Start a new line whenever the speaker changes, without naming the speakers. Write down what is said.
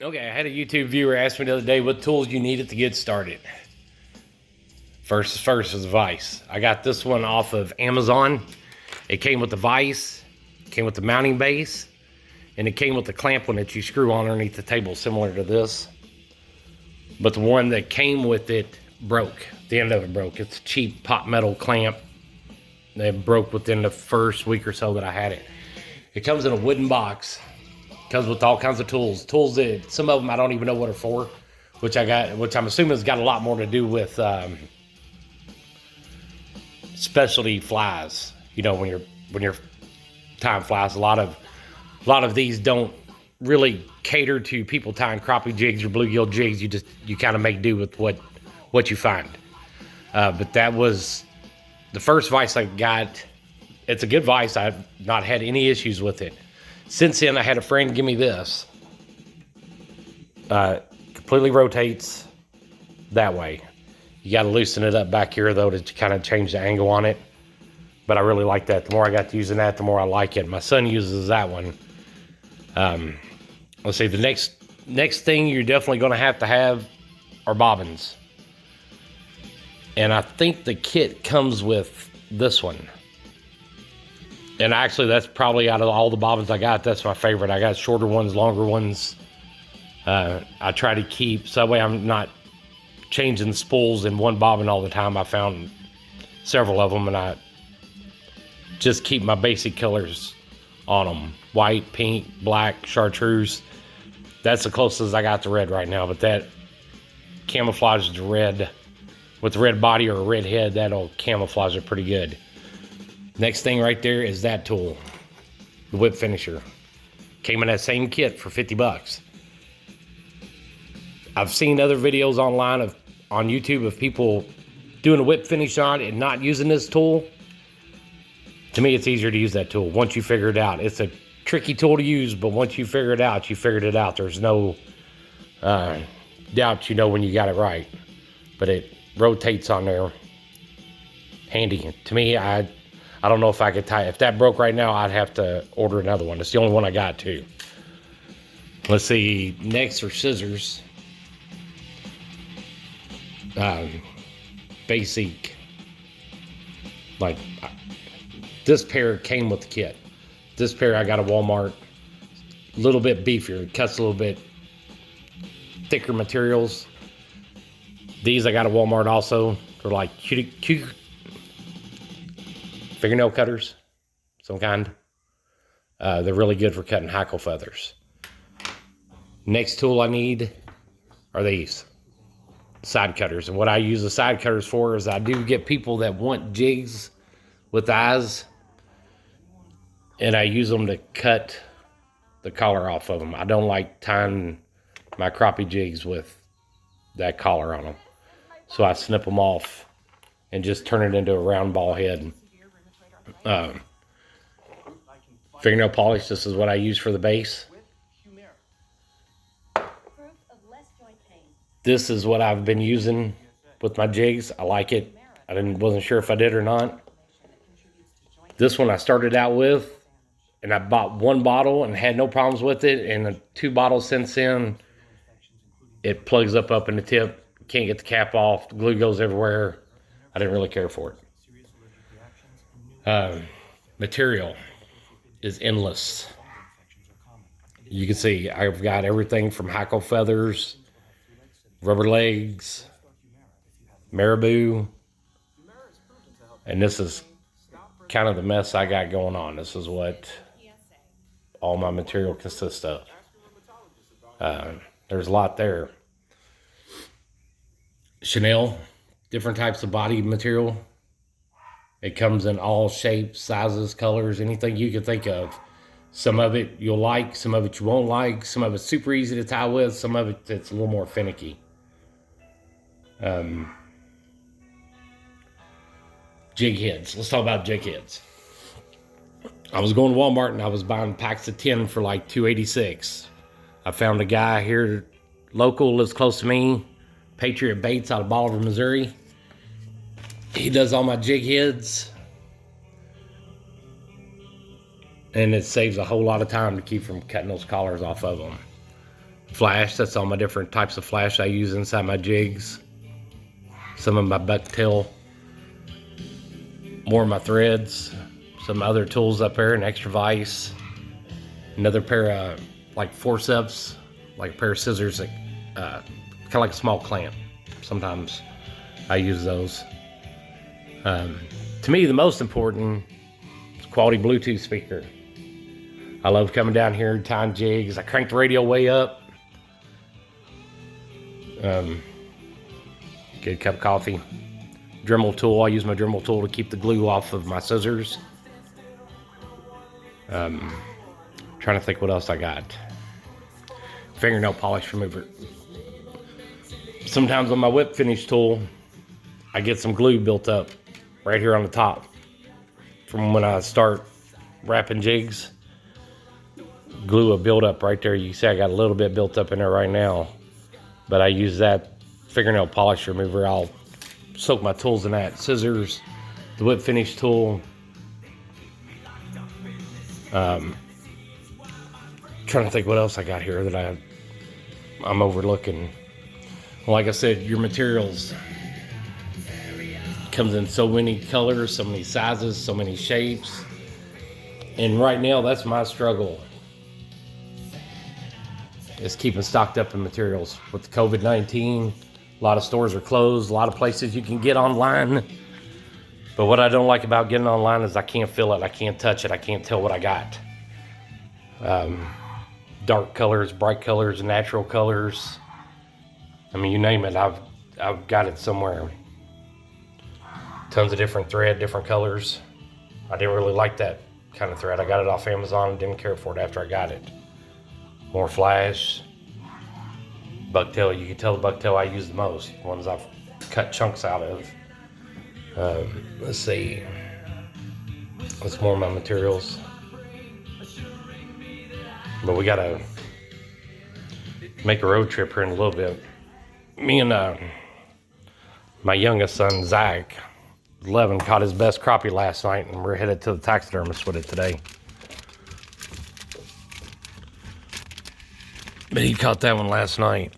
Okay, I had a YouTube viewer ask me the other day what tools you needed to get started. First is a vise. I got this one off of Amazon. It came with the vise, came with the mounting base, and it came with the clamp one that you screw on underneath the table, similar to this. But the one that came with it broke. The end of it broke. It's a cheap pot metal clamp. It broke within the first week or so that I had it. It comes in a wooden box. Comes with all kinds of tools. Tools that some of them I don't even know what are for, which I'm assuming has got a lot more to do with specialty flies. You know, when you're tying flies, a lot of these don't really cater to people tying crappie jigs or bluegill jigs. You kind of make do with what you find. But that was the first vise I got. It's a good vise. I've not had any issues with it. Since then, I had a friend give me this. Completely rotates that way. You got to loosen it up back here, though, to kind of change the angle on it. But I really like that. The more I got to using that, the more I like it. My son uses that one. Let's see. The next thing you're definitely going to have are bobbins. And I think the kit comes with this one. And actually, that's probably out of all the bobbins I got, that's my favorite. I got shorter ones, longer ones. I try to keep, so that way I'm not changing spools in one bobbin all the time. I found several of them, and I just keep my basic colors on them. White, pink, black, chartreuse. That's the closest I got to red right now, but that camouflages the red. With the red body or a red head, that'll camouflage it pretty good. Next thing right there is that tool, the whip finisher. Came in that same kit for 50 bucks. I've seen other videos online on YouTube of people doing a whip finish on it and not using this tool. To me, it's easier to use that tool once you figure it out. It's a tricky tool to use, but once you figure it out, you figured it out. There's no doubt you know when you got it right. But it rotates on there. Handy. To me, I don't know if I could tie it. If that broke right now, I'd have to order another one. It's the only one I got, too. Let's see. Next are scissors. Basic. Like, this pair came with the kit. This pair I got at Walmart. A little bit beefier. It cuts a little bit thicker materials. These I got at Walmart also. They're like cute fingernail cutters, some kind. They're really good for cutting hackle feathers. Next tool I need are these side cutters. And what I use the side cutters for is I do get people that want jigs with eyes, and I use them to cut the collar off of them. I don't like tying my crappie jigs with that collar on them. So I snip them off and just turn it into a round ball head. Fingernail polish, this is what I use for the base. This is what I've been using with my jigs. I like it. I wasn't sure if I did or not. This one I started out with, and I bought one bottle and had no problems with it, and 2 bottles since then. It plugs up in the tip. Can't get the cap off. The glue goes everywhere. I didn't really care for it. Material is endless. You can see I've got everything from hackle feathers, rubber legs, marabou, and this is kind of the mess I got going on. This is what all my material consists of. There's a lot there. Chanel, different types of body material. It comes in all shapes, sizes, colors, anything you can think of. Some of it you'll like, some of it you won't like. Some of it's super easy to tie with, some of it's a little more finicky. Jig heads. Let's talk about jig heads. I was going to Walmart and I was buying packs of 10 for like $2.86. I found a guy here, local, lives close to me, Patriot Baits out of Bolivar, Missouri. He does all my jig heads. And it saves a whole lot of time to keep from cutting those collars off of them. flash. That's all my different types of flash I use inside my jigs. Some of my bucktail, more of my threads, some other tools up there, an extra vise, another pair of like forceps, like a pair of scissors, that, kind of like a small clamp. Sometimes I use those. To me, the most important is quality Bluetooth speaker. I love coming down here, tying jigs. I crank the radio way up. Good cup of coffee. Dremel tool. I use my Dremel tool to keep the glue off of my scissors. Trying to think what else I got. Fingernail polish remover. Sometimes on my whip finish tool, I get some glue built up right here on the top from when I start wrapping jigs. Glue will build up right there. You can see I got a little bit built up in there right now, but I use that fingernail polish remover. I'll soak my tools in that. Scissors, the whip finish tool. Trying to think what else I got here that I'm overlooking. Like I said, your materials comes in so many colors, so many sizes, so many shapes. And right now, that's my struggle, is keeping stocked up in materials. With COVID-19, a lot of stores are closed, a lot of places you can get online. But what I don't like about getting online is I can't feel it, I can't touch it, I can't tell what I got. Dark colors, bright colors, natural colors. I mean, you name it, I've got it somewhere. Tons of different thread, different colors. I didn't really like that kind of thread. I got it off Amazon and didn't care for it after I got it. More flash. Bucktail, you can tell the bucktail I use the most. Ones I've cut chunks out of. Let's see. That's more of my materials. But we gotta make a road trip here in a little bit. Me and my youngest son, Zach, 11, caught his best crappie last night, and we're headed to the taxidermist with it today. But he caught that one last night.